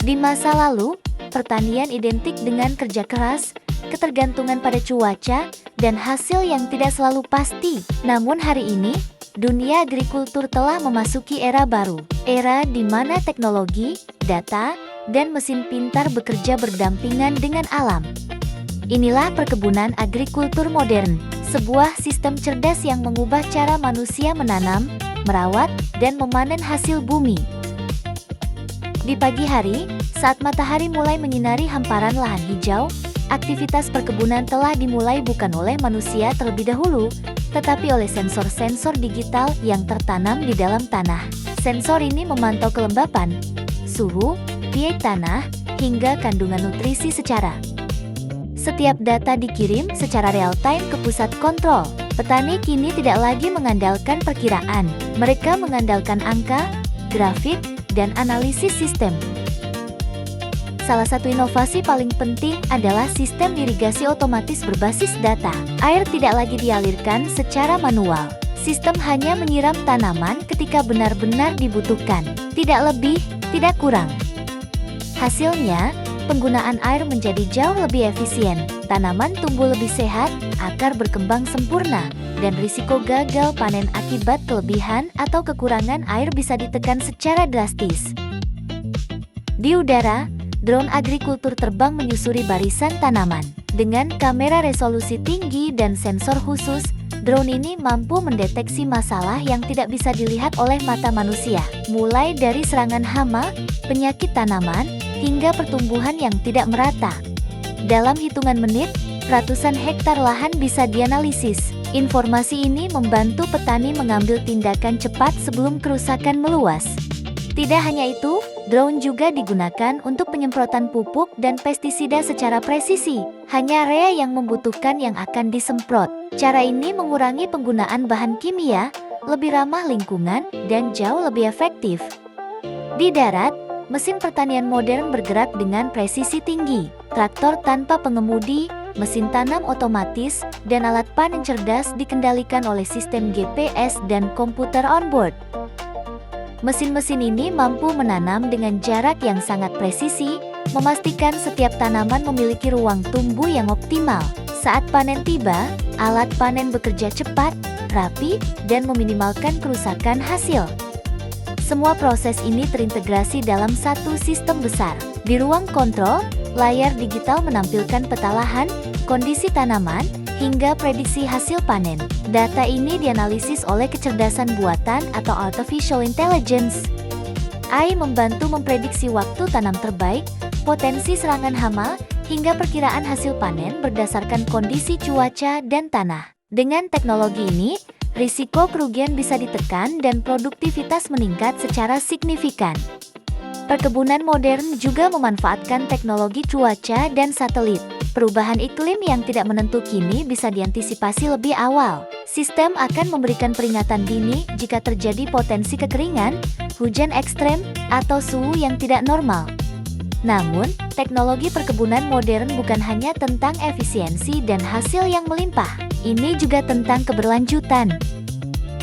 Di masa lalu, pertanian identik dengan kerja keras, ketergantungan pada cuaca, dan hasil yang tidak selalu pasti. Namun hari ini, dunia agrikultur telah memasuki era baru. Era di mana teknologi, data, dan mesin pintar bekerja berdampingan dengan alam. Inilah perkebunan agrikultur modern, sebuah sistem cerdas yang mengubah cara manusia menanam, merawat, dan memanen hasil bumi. Di pagi hari, saat matahari mulai menyinari hamparan lahan hijau, aktivitas perkebunan telah dimulai bukan oleh manusia terlebih dahulu, tetapi oleh sensor-sensor digital yang tertanam di dalam tanah. Sensor ini memantau kelembapan, suhu, pH tanah, hingga kandungan nutrisi secara. Setiap data dikirim secara real-time ke pusat kontrol. Petani kini tidak lagi mengandalkan perkiraan, mereka mengandalkan angka, grafik, dan analisis sistem. Salah satu inovasi paling penting adalah sistem irigasi otomatis berbasis data. Air tidak lagi dialirkan secara manual. Sistem hanya menyiram tanaman ketika benar-benar dibutuhkan, tidak lebih, tidak kurang. Hasilnya, penggunaan air menjadi jauh lebih efisien, tanaman tumbuh lebih sehat, akar berkembang sempurna, dan risiko gagal panen akibat kelebihan atau kekurangan air bisa ditekan secara drastis. Di udara, drone agrikultur terbang menyusuri barisan tanaman. Dengan kamera resolusi tinggi dan sensor khusus, drone ini mampu mendeteksi masalah yang tidak bisa dilihat oleh mata manusia, mulai dari serangan hama, penyakit tanaman, hingga pertumbuhan yang tidak merata. Dalam hitungan menit, ratusan hektar lahan bisa dianalisis. Informasi ini membantu petani mengambil tindakan cepat sebelum kerusakan meluas. Tidak hanya itu, drone juga digunakan untuk penyemprotan pupuk dan pestisida secara presisi. Hanya area yang membutuhkan yang akan disemprot. Cara ini mengurangi penggunaan bahan kimia, lebih ramah lingkungan, dan jauh lebih efektif. Di darat, mesin pertanian modern bergerak dengan presisi tinggi. Traktor tanpa pengemudi, mesin tanam otomatis, dan alat panen cerdas dikendalikan oleh sistem GPS dan komputer onboard. Mesin-mesin ini mampu menanam dengan jarak yang sangat presisi, memastikan setiap tanaman memiliki ruang tumbuh yang optimal. Saat panen tiba, alat panen bekerja cepat, rapi, dan meminimalkan kerusakan hasil. Semua proses ini terintegrasi dalam satu sistem besar. Di ruang kontrol, layar digital menampilkan peta lahan, kondisi tanaman, hingga prediksi hasil panen. Data ini dianalisis oleh kecerdasan buatan atau artificial intelligence. AI membantu memprediksi waktu tanam terbaik, potensi serangan hama, hingga perkiraan hasil panen berdasarkan kondisi cuaca dan tanah. Dengan teknologi ini, risiko kerugian bisa ditekan dan produktivitas meningkat secara signifikan. Perkebunan modern juga memanfaatkan teknologi cuaca dan satelit. Perubahan iklim yang tidak menentu kini bisa diantisipasi lebih awal. Sistem akan memberikan peringatan dini jika terjadi potensi kekeringan, hujan ekstrem, atau suhu yang tidak normal. Namun, teknologi perkebunan modern bukan hanya tentang efisiensi dan hasil yang melimpah. Ini juga tentang keberlanjutan.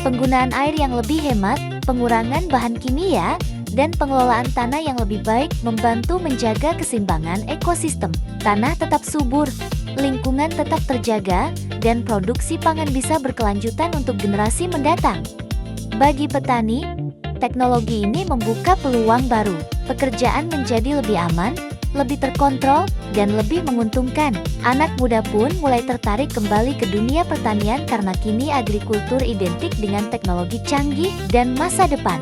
Penggunaan air yang lebih hemat, pengurangan bahan kimia, dan pengelolaan tanah yang lebih baik membantu menjaga keseimbangan ekosistem. Tanah tetap subur, lingkungan tetap terjaga, dan produksi pangan bisa berkelanjutan untuk generasi mendatang. Bagi petani, teknologi ini membuka peluang baru. Pekerjaan menjadi lebih aman, lebih terkontrol, dan lebih menguntungkan. Anak muda pun mulai tertarik kembali ke dunia pertanian karena kini agrikultur identik dengan teknologi canggih dan masa depan.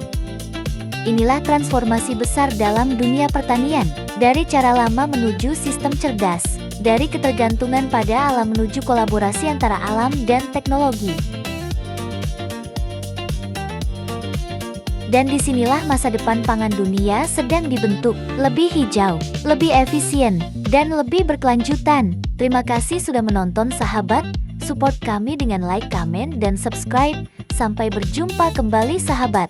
Inilah transformasi besar dalam dunia pertanian, dari cara lama menuju sistem cerdas, dari ketergantungan pada alam menuju kolaborasi antara alam dan teknologi. Dan disinilah masa depan pangan dunia sedang dibentuk, lebih hijau, lebih efisien, dan lebih berkelanjutan. Terima kasih sudah menonton sahabat, support kami dengan like, komen, dan subscribe. Sampai berjumpa kembali sahabat.